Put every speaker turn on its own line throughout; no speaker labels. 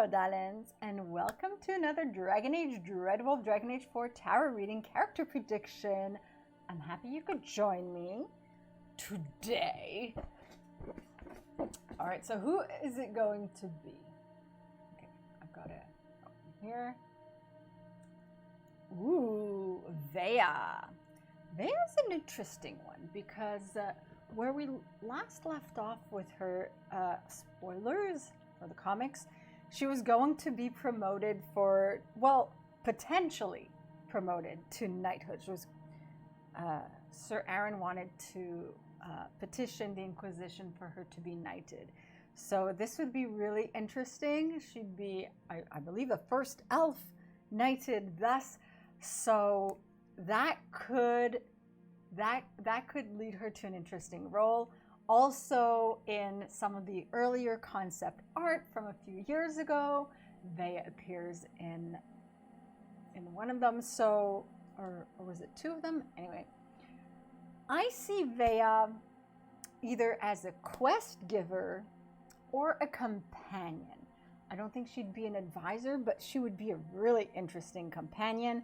Hello, darlings, and welcome to another Dragn Age Dreadwolf Dragn Age 4 Tarot Reading Character Prediction. I'm happy you could join me today. Alright, so who is it going to be? Okay, I've got it open here. Ooh, Vaea. Vaea's an interesting one because where we last left off with her spoilers for the comics, she was going to be promoted for, well, potentially promoted to knighthood. She was, Sir Aaron wanted to petition the Inquisition for her to be knighted. So this would be really interesting. She'd be, I believe, the first elf knighted thus. So that could lead her to an interesting role. Also, in some of the earlier concept art from a few years ago, Vaea appears in one of them. So, or was it two of them? Anyway, I see Vaea either as a quest giver or a companion. I don't think she'd be an advisor, but she would be a really interesting companion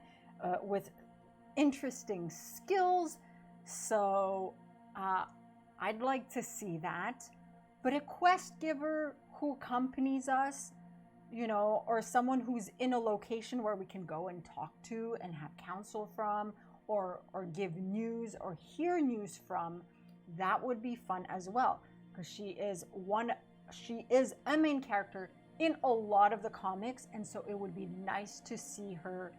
with interesting skills. So I'd like to see that. But a quest giver who accompanies us, you know, or someone who's in a location where we can go and talk to and have counsel from, or give news or hear news from, that would be fun as well. Because she is a main character in a lot of the comics, and so it would be nice to see her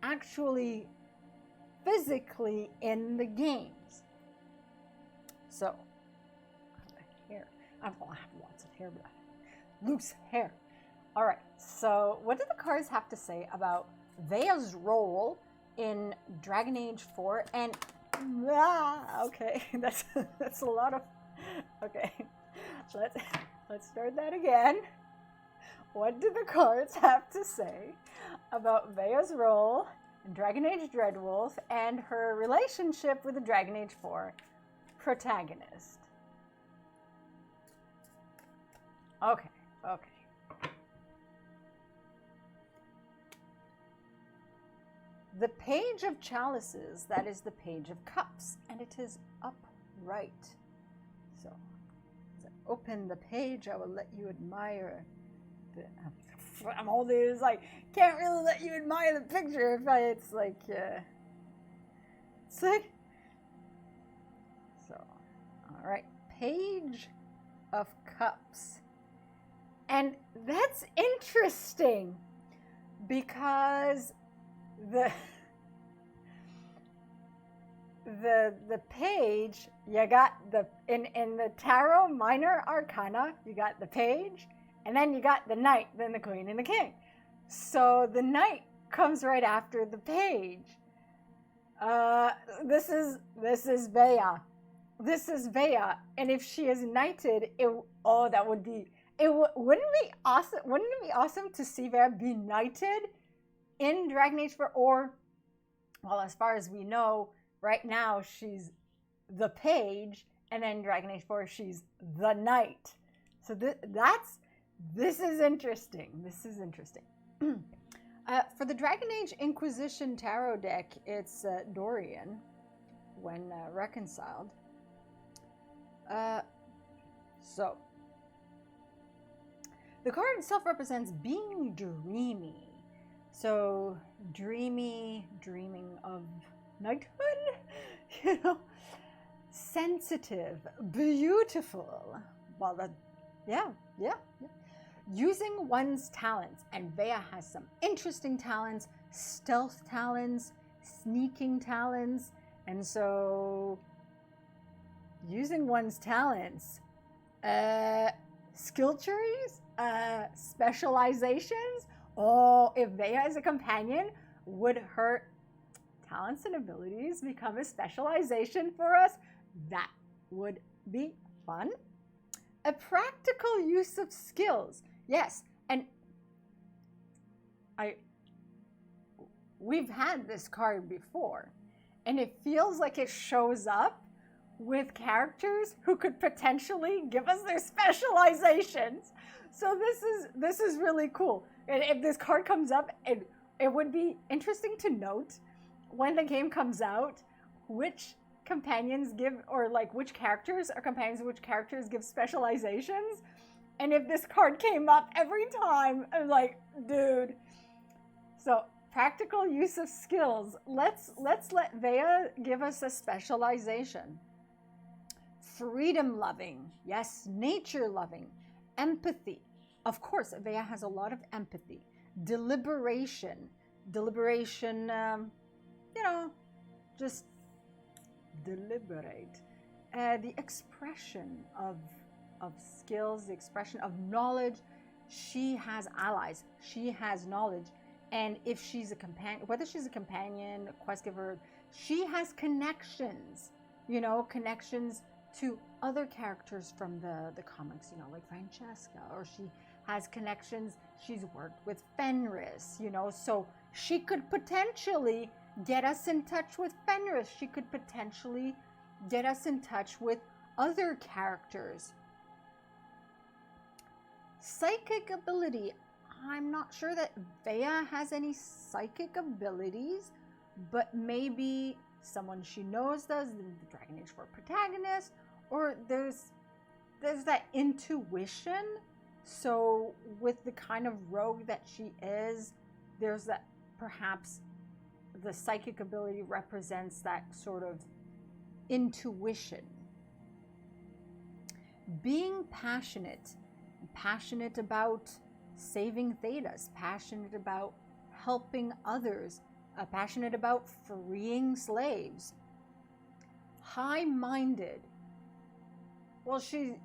actually physically in the games. So, hair. I have lots of hair, but loose hair. All right. So, what do the cards have to say about Vaea's role in Dragn Age 4? And okay, that's a lot of. Okay, let's start that again. What do the cards have to say about Vaea's role in Dragn Age Dreadwolf and her relationship with the Dragn Age 4 protagonist? Okay. The Page of Chalices, that is the Page of Cups, and it is upright. So, as I open the page, I will let you admire the... I'm all these, like, can't really let you admire the picture if it's like, it's like... So, all right, Page of Cups. And that's interesting because the page, you got the, in the Tarot Minor Arcana, you got the page, and then you got the knight, then the queen and the king. So the knight comes right after the page. This is Vaea. This is Vaea, and if she is knighted, that would be, wouldn't it be awesome? Wouldn't it be awesome to see Vaea be knighted in Dragn Age 4? Or, well, as far as we know, right now she's the page, and then Dragn Age 4 she's the knight. So this is interesting. This is interesting. For the Dragn Age Inquisition Tarot deck, it's Dorian when reconciled. So, the card itself represents being dreamy. So, dreamy, dreaming of knighthood, you know, sensitive, beautiful. Well, yeah. Using one's talents, and Vaea has some interesting talents, stealth talents, sneaking talents, and so using one's talents, skill trees, specializations. Oh, if Vaea is a companion, would her talents and abilities become a specialization for us? That would be fun. A practical use of skills. Yes, and we've had this card before, and it feels like it shows up with characters who could potentially give us their specializations. So this is really cool. And if this card comes up, it would be interesting to note when the game comes out which companions give, or like which characters are companions, which characters give specializations. And if this card came up every time, I'm like, dude. So practical use of skills. Let's let Vaea give us a specialization. Freedom loving, yes, nature loving, empathy. Of course, Vaea has a lot of empathy. Deliberation, just deliberate. The expression of skills, the expression of knowledge. She has allies. She has knowledge. And if she's a companion, whether she's a companion, a quest giver, she has connections, connections to other characters from the comics, like Francesca, or she has connections. She's worked with Fenris, so she could potentially get us in touch with Fenris. She could potentially get us in touch with other characters. Psychic ability. I'm not sure that Vaea has any psychic abilities, but maybe someone she knows does, the Dragn Age 4 protagonist, or there's that intuition. So with the kind of rogue that she is, there's that, perhaps the psychic ability represents that sort of intuition. Being passionate about saving Thetas, passionate about helping others, passionate about freeing slaves. High-minded. Well, she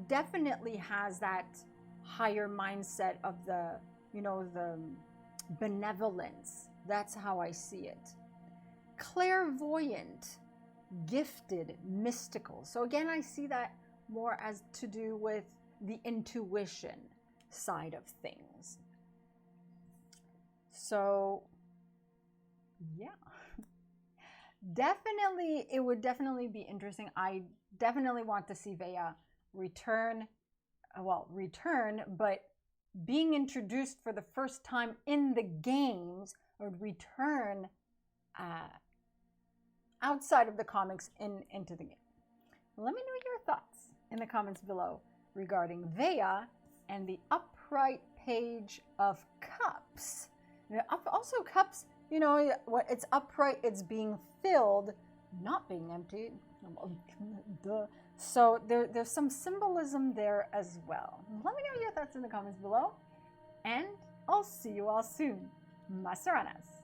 definitely has that higher mindset of the benevolence. That's how I see it. Clairvoyant, gifted, mystical. So again, I see that more as to do with the intuition side of things. So yeah, definitely, it would definitely be interesting. I definitely want to see Vaea return, but being introduced for the first time in the games, or return outside of the comics into the game. Let me know your thoughts in the comments below regarding Vaea and the upright page of cups. Also cups, it's upright, it's being filled, not being empty. Duh. So there's some symbolism there as well. Let me know your thoughts in the comments below, and I'll see you all soon. Masaranas.